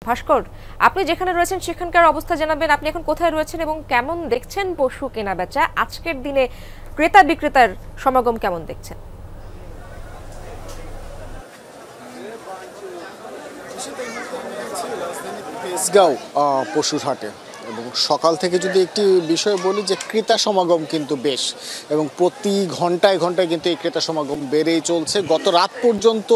ভাস্কর, আপনি যেখানে রয়েছেন সেখানকার অবস্থা জানাবেন। আপনি এখন কোথায় রয়েছেন এবং কেমন দেখছেন পশু কেনা বেচা? আজকের দিনে ক্রেতা বিক্রেতার সমাগম কেমন দেখছেন? তেজগাঁও পশুর হাটে এবং সকাল থেকে যদি একটি বিষয় বলি যে ক্রেতা সমাগম কিন্তু বেশ, এবং প্রতি ঘন্টায় ঘন্টায় কিন্তু এই ক্রেতা সমাগম বেড়েই চলছে। গত রাত পর্যন্ত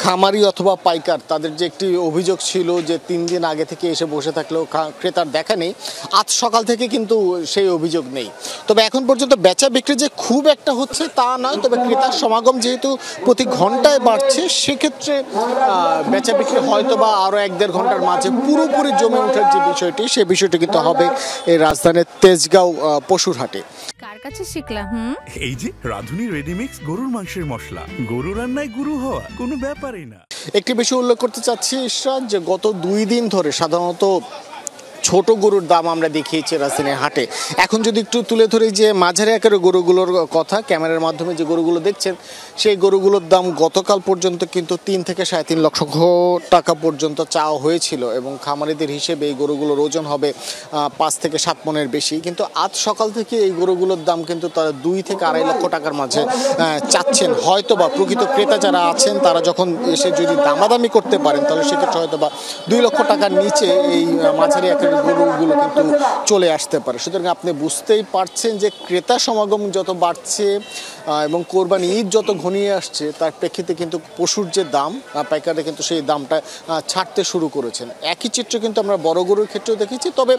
খামারি অথবা পাইকার তাদের যে একটি অভিযোগ ছিল যে 3 দিন আগে থেকে এসে বসে থাকলেও ক্রেতার দেখা নেই, আজ সকাল থেকে কিন্তু সেই অভিযোগ নেই। তবে এখন পর্যন্ত বেচা বিক্রি যে খুব একটা হচ্ছে তা নয়, তবে ক্রেতার সমাগম যেহেতু প্রতি ঘন্টায় বাড়ছে সেক্ষেত্রে বেচা বিক্রি হয়তো বা আরও 1-1.5 ঘন্টার মাঝে পুরোপুরি জমে ওঠার যে বিষয়টি সে বিষয়টি কিন্তু হবে এই রাজধানীর তেজগাঁও পশুর হাটে। কার কাছে শিখলাম? এই যে রাধুনী রেডিমিক্স গরুর মাংসের মশলা, গরু রান্নায় গুরু হওয়া কোনো ব্যাপারই না। একটি বিষয় উল্লেখ করতে চাচ্ছি ইশরাত, যে গত 2 দিন ধরে সাধারণত ছোট গরুর দাম আমরা দেখিয়েছি রাজধানীর হাটে। এখন যদি একটু তুলে ধরি যে মাঝারি আকারের গরুগুলোর কথা, ক্যামেরার মাধ্যমে যে গরুগুলো দেখছেন সেই গরুগুলোর দাম গতকাল পর্যন্ত কিন্তু 3 থেকে 3.5 লক্ষ টাকা পর্যন্ত চাওয়া হয়েছিল, এবং খামারিদের হিসেবে এই গরুগুলোর ওজন হবে 5 থেকে 7 মণের বেশি। কিন্তু আজ সকাল থেকে এই গরুগুলোর দাম কিন্তু তারা 2 থেকে 2.5 লক্ষ টাকার মাঝে চাচ্ছেন। হয়তো বা প্রকৃত ক্রেতা যারা আছেন তারা যখন এসে যদি দামাদামি করতে পারেন তাহলে সেক্ষেত্রে হয়তো বা 2 লক্ষ টাকার নিচে এই মাঝারি আকারের গরুগুলো কিন্তু চলে আসতে পারে। সুতরাং আপনি বুঝতেই পারছেন যে ক্রেতা সমাগম যত বাড়ছে এবং কোরবানি ঈদ যত ঘনিয়ে আসছে তার প্রেক্ষিতে কিন্তু পশুর যে দাম পাইকাররা কিন্তু সেই দামটা ছাড়তে শুরু করেছেন। একই চিত্র কিন্তু আমরা বড় গরুর ক্ষেত্রেও দেখেছি। তবে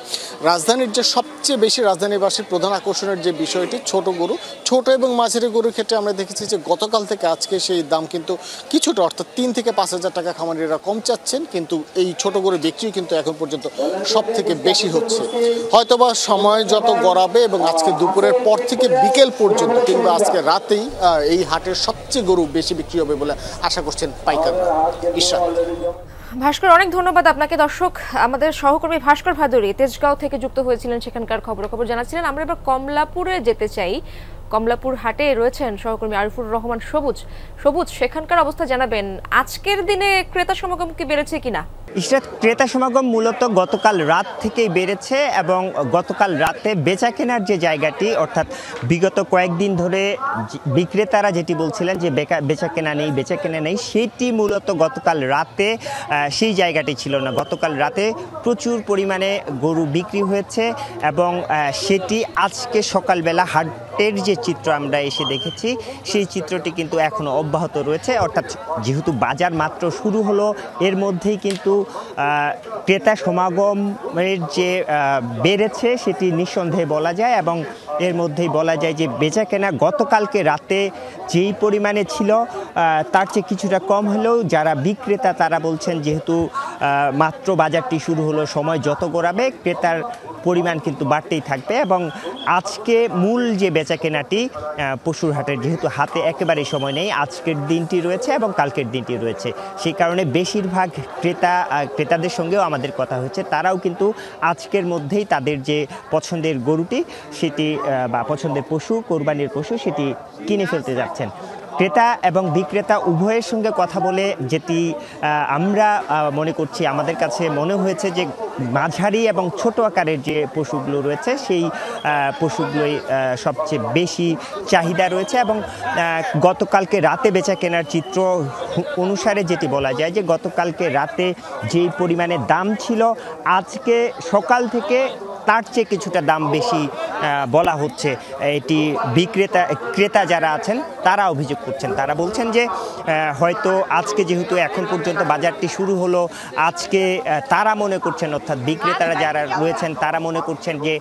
রাজধানীর যে সবচেয়ে বেশি রাজধানীবাসীর প্রধান আকর্ষণের যে বিষয়টি ছোট গরু, ছোট এবং মাঝারি গরুর ক্ষেত্রে আমরা দেখেছি যে গতকাল থেকে আজকে সেই দাম কিন্তু কিছুটা, অর্থাৎ 3 থেকে 5 হাজার টাকা খামারিরা কম চাচ্ছেন, কিন্তু এই ছোট গরুর বিক্রি কিন্তু এখন পর্যন্ত সব থেকে বেশি হচ্ছে। হয়তোবা সময় যত গড়াবে এবং আজকে দুপুরের পর থেকে বিকেল পর্যন্ত কিংবা আজকে রাতেই এই হাটের সবচেয়ে গরু বেশি বিক্রি হবে বলে আশা করছেন পাইকাররা। ভাস্কর, অনেক ধন্যবাদ আপনাকে। দর্শক, আমাদের সহকর্মী ভাস্কর ভাদুরী তেজগাঁও থেকে যুক্ত হয়েছিলেন, সেখানকার খবরাখবর জানাচ্ছিলেন। আমরা এবার কমলাপুরে যেতে চাই। কমলাপুর হাটে রয়েছেন সহকর্মী আরিফুর রহমান সবুজ। সবুজ, সেখানকার অবস্থা জানাবেন। আজকের দিনে ক্রেতা সমাগম কি বেড়েছে কিনা? ইশরাত, ক্রেতা সমাগম মূলত গতকাল রাত থেকেই বেড়েছে, এবং গতকাল রাতে বেচা কেনার যে জায়গাটি, অর্থাৎ বিগত কয়েকদিন ধরে বিক্রেতারা যেটি বলছিলেন যে বেচা কেনা নেই, সেটি মূলত গতকাল রাতে সেই জায়গাটি ছিল না। গতকাল রাতে প্রচুর পরিমাণে গরু বিক্রি হয়েছে, এবং সেটি আজকে সকালবেলা হাটের যে চিত্র আমরা এসে দেখেছি সেই চিত্রটি কিন্তু এখনও অব্যাহত রয়েছে। অর্থাৎ যেহেতু বাজার মাত্র শুরু হলো, এর মধ্যেই কিন্তু ক্রেতা সমাগমের যে বেড়েছে সেটি নিঃসন্দেহে বলা যায়, এবং এর মধ্যেই বলা যায় যে বেচা কেনা গতকালকে রাতে যেই পরিমাণে ছিল তার চেয়ে কিছুটা কম হলেও যারা বিক্রেতা তারা বলছেন যেহেতু মাত্র বাজারটি শুরু হলো, সময় যত গড়াবে ক্রেতার পরিমাণ কিন্তু বাড়তেই থাকবে। এবং আজকে মূল যে বেচা কেনাটি পশুর হাটের, যেহেতু হাতে একেবারেই সময় নেই, আজকের দিনটি রয়েছে এবং কালকের দিনটি রয়েছে, সেই কারণে বেশিরভাগ ক্রেতাদের সঙ্গেও আমাদের কথা হচ্ছে, তারাও কিন্তু আজকের মধ্যেই তাদের যে পছন্দের গরুটি সেটি বা পছন্দের পশু, কোরবানির পশু, সেটি কিনে ফেলতে যাচ্ছেন। ক্রেতা এবং বিক্রেতা উভয়ের সঙ্গে কথা বলে যেটি আমরা মনে করছি, আমাদের কাছে মনে হয়েছে যে মাঝারি এবং ছোট আকারের যে পশুগুলো রয়েছে সেই পশুগুলোই সবচেয়ে বেশি চাহিদা রয়েছে। এবং গতকালকে রাতে বেচা কেনার চিত্র অনুসারে যেটি বলা যায় যে গতকালকে রাতে যেই পরিমাণে দাম ছিল, আজকে সকাল থেকে তার চেয়ে কিছুটা দাম বেশি বলা হচ্ছে। এটি ক্রেতা যারা আছেন তারা অভিযোগ করছেন, তারা বলছেন যে হয়তো আজকে যেহেতু এখন পর্যন্ত বাজারটি শুরু হলো, আজকে তারা মনে করছেন, অর্থাৎ বিক্রেতারা যারা রয়েছেন তারা মনে করছেন যে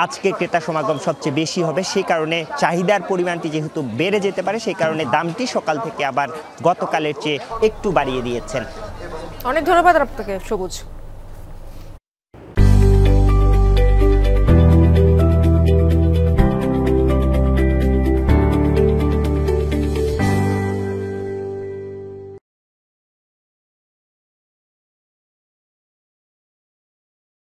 আজকে ক্রেতা সমাগম সবচেয়ে বেশি হবে, সেই কারণে চাহিদার পরিমাণটি যেহেতু বেড়ে যেতে পারে সেই কারণে দামটি সকাল থেকে আবার গতকালের চেয়ে একটু বাড়িয়ে দিয়েছেন। অনেক ধন্যবাদ আপনাকে সবুজ।